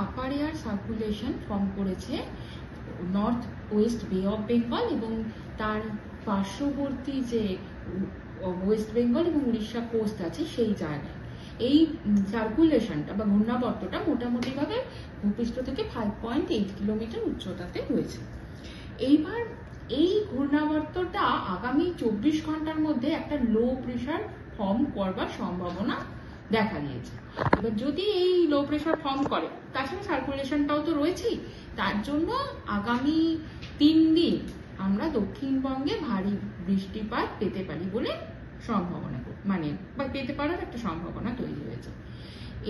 আপার air circulation form করেছে north West বে of Bengal এবং তার পার্শ্ববর্তী যে ওয়েস্ট বেঙ্গল এবং উড়িষ্যা কোস্ট আছে সেই জায়গায়। এই সার্কুলেশনটা বা ঘূর্ণাবর্তটা মোটামুটিভাবে ভূপৃষ্ঠ থেকে 5.8 কিলোমিটার উচ্চতাতে রয়েছে। এইবার এই ঘূর্ণাবর্তটা আগামী 24 ঘন্টার মধ্যে একটা লো প্রেশার ফর্ম করবার সম্ভাবনা দেখা দিয়েছে। এবার যদি এই লো প্রেশার ফর্ম করে, তাছাড়া সার্কুলেশনটাও তো রয়েছেই, তার জন্য আগামী 3 দিন আমরা দক্ষিণবঙ্গে ভারী বৃষ্টিপাত পেতে পারি বলে সম্ভাবনা বা পেতে পারার একটা সম্ভাবনা তৈরি হয়েছে।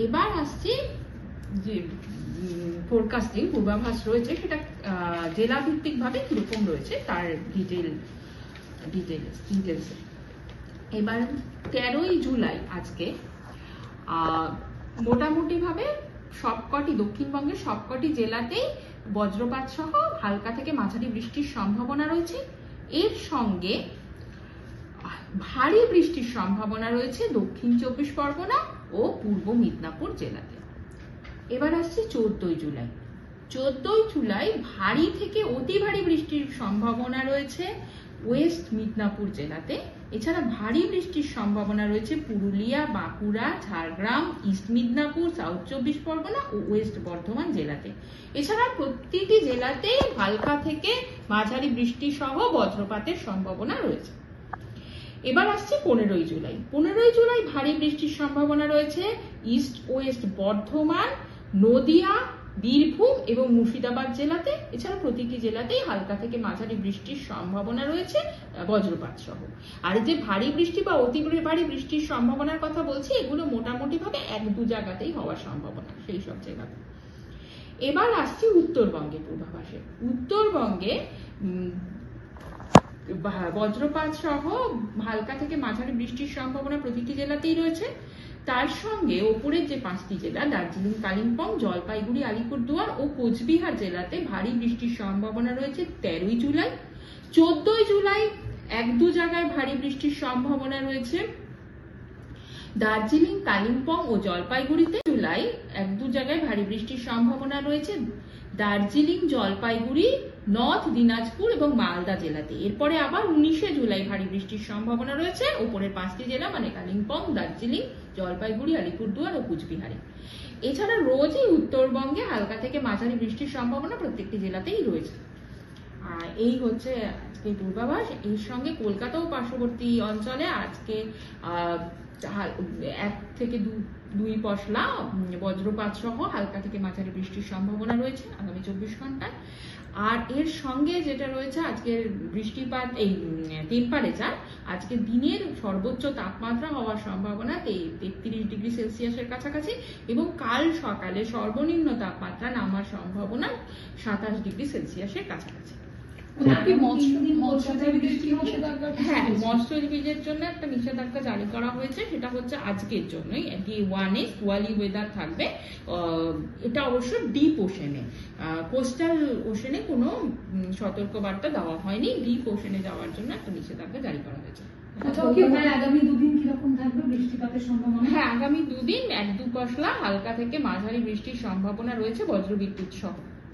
এবার আসছি যে ফোরকাস্টিং পূর্বাভাস রয়েছে সেটা জেলা ভিত্তিক ভাবে কিরকম রয়েছে তার ডিটেলস। এবার 13ই জুলাই আজকে মোটামুটি ভাবে সবকটি দক্ষিণবঙ্গের সবকটি জেলাতেই বজ্রপাত সহ হালকা থেকে মাঝারি বৃষ্টির সম্ভাবনা রয়েছে। এর সঙ্গে ভারী বৃষ্টির সম্ভাবনা রয়েছে দক্ষিণ 24 পরগনা ও পূর্ব মিদনাপুর জেলাতে। এবার আসছে 14ই জুলাই। 14ই জুলাই ভারী থেকে অতি ভারী বৃষ্টির সম্ভাবনা রয়েছে ওয়েস্ট মিদনাপুর জেলাতে। এছাড়া ভারী বৃষ্টির সম্ভাবনা রয়েছে পুরুলিয়া, বাঁকুড়া, ঝাড়গ্রাম, ইস্ট মিদনাপুর, সাউথ 24 পরগনা ও ওয়েস্ট বর্ধমান জেলাতে। এছাড়া প্রতিটি জেলাতে হালকা থেকে মাঝারি বৃষ্টি সহ বজ্রপাতের সম্ভাবনা রয়েছে। এবার আসছে 15ই জুলাই। 15ই জুলাই ভারী বৃষ্টির সম্ভাবনা রয়েছে ইস্ট ওয়েস্ট বর্ধমান, নদিয়া, বীরভূম এবং মুর্শিদাবাদ জেলাতে। এছাড়া প্রতিটি জেলাতেই হালকা থেকে মাঝারি বৃষ্টির সম্ভাবনা রয়েছে বজ্রপাত সহ। আর যে ভারী বৃষ্টি বা অতি ভারী বৃষ্টির সম্ভাবনার কথা বলছি, এগুলো মোটামুটি ভাবে 1-2 জায়গাতেই হওয়ার সম্ভাবনা সেই সব জায়গাতে। এবার আসছি উত্তরবঙ্গে পূর্বাভাসে। উত্তরবঙ্গে বজ্রপাত সহ হালকা থেকে মাঝারি বৃষ্টির সম্ভাবনা প্রতিটি জেলাতেই রয়েছে। তার সঙ্গে ওপরের যে 5টি জেলা দার্জিলিং, কালিম্পং, জলপাইগুড়ি, আলিপুরদুয়ার ও কোচবিহার জেলাতে ভারী বৃষ্টির সম্ভাবনা রয়েছে 13ই জুলাই। 14ই জুলাই 1-2 জায়গায় ভারী বৃষ্টির সম্ভাবনা রয়েছে দার্জিলিং, কালিম্পং ও জলপাইগুড়িতে। জুলাই 1-2 জায়গায় ভারী বৃষ্টির সম্ভাবনা রয়েছে দার্জিলিং, জলপাইগুড়ি, নর্থ দিনাজপুর এবং মালদা জেলাতে। এরপরে আবার 19শে জুলাই ভারী বৃষ্টির সম্ভাবনা রয়েছে ওপরের 5টি জেলা মানে কালিম্পং, দার্জিলিং, জলপাইগুড়ি, আলিপুরদুয়ার ও কুচবিহারে। এছাড়া রোজই উত্তরবঙ্গে হালকা থেকে মাঝারি বৃষ্টির সম্ভাবনা প্রত্যেকটি জেলাতেই রয়েছে। আর এই হচ্ছে আজকে পূর্বাভাস। এর সঙ্গে কলকাতা ও পার্শ্ববর্তী অঞ্চলে আজকে 1 থেকে 2 পশলা বজ্রপাত সহ হালকা থেকে মাঝারি বৃষ্টির সম্ভাবনা রয়েছে আগামী 24 ঘন্টায়। আর এর সঙ্গে যেটা রয়েছে আজকের বৃষ্টিপাত, এই টেম্পারেচার, আজকে দিনের সর্বোচ্চ তাপমাত্রা হওয়ার সম্ভাবনা 33 ডিগ্রি সেলসিয়াসের কাছাকাছি এবং কাল সকালে সর্বনিম্ন তাপমাত্রা নামার সম্ভাবনা 27 ডিগ্রি সেলসিয়াসের কাছাকাছি। হ্যাঁ, মৎস্যজীবীদের জন্য একটা নিষেধাজ্ঞা জারি করা হয়েছে, সেটা হচ্ছে আজকের জন্যই। D1 কোয়ালি ওয়েদার থাকবে। এটা অবশ্য ডিপ ওশেনে, কোস্টাল ওশেনে কোনো সতর্কবার্তা দেওয়া হয়নি। ডিপ ওশেনে যাওয়ার জন্য একটা নিষেধাজ্ঞা জারি করা হয়েছে। আগামী 2 দিন কিরকম থাকবে বৃষ্টিপাতের সম্ভাবনা? হ্যাঁ, আগামী 2 দিন 1-2 পশলা হালকা থেকে মাঝারি বৃষ্টির সম্ভাবনা রয়েছে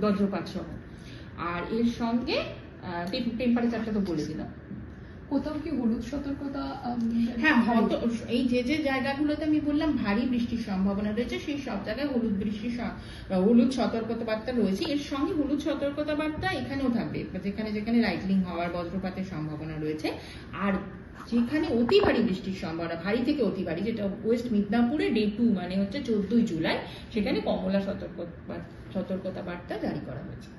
বজ্রপাত সহ। আর এর সঙ্গে টেম্পারেচারটা তো বলে দিলাম। কোথাও কি হলুদ সতর্কতা? হ্যাঁ, এই যে জায়গাগুলোতে আমি বললাম ভারী বৃষ্টির সম্ভাবনা রয়েছে সেই সব জায়গায় হলুদ সতর্কতা বার্তা রয়েছে। এর সঙ্গে হলুদ সতর্কতা বার্তা এখানেও থাকবে যেখানে যেখানে লাইটনিং হওয়ার বজ্রপাতের সম্ভাবনা রয়েছে। আর যেখানে অতি ভারী বৃষ্টির সম্ভাবনা, ভারী থেকে অতি ভারী, যেটা ওয়েস্ট মিদনাপুরে ডে 2 মানে হচ্ছে 14ই জুলাই, সেখানে কমলা সতর্কতা বার্তা জারি করা হয়েছে।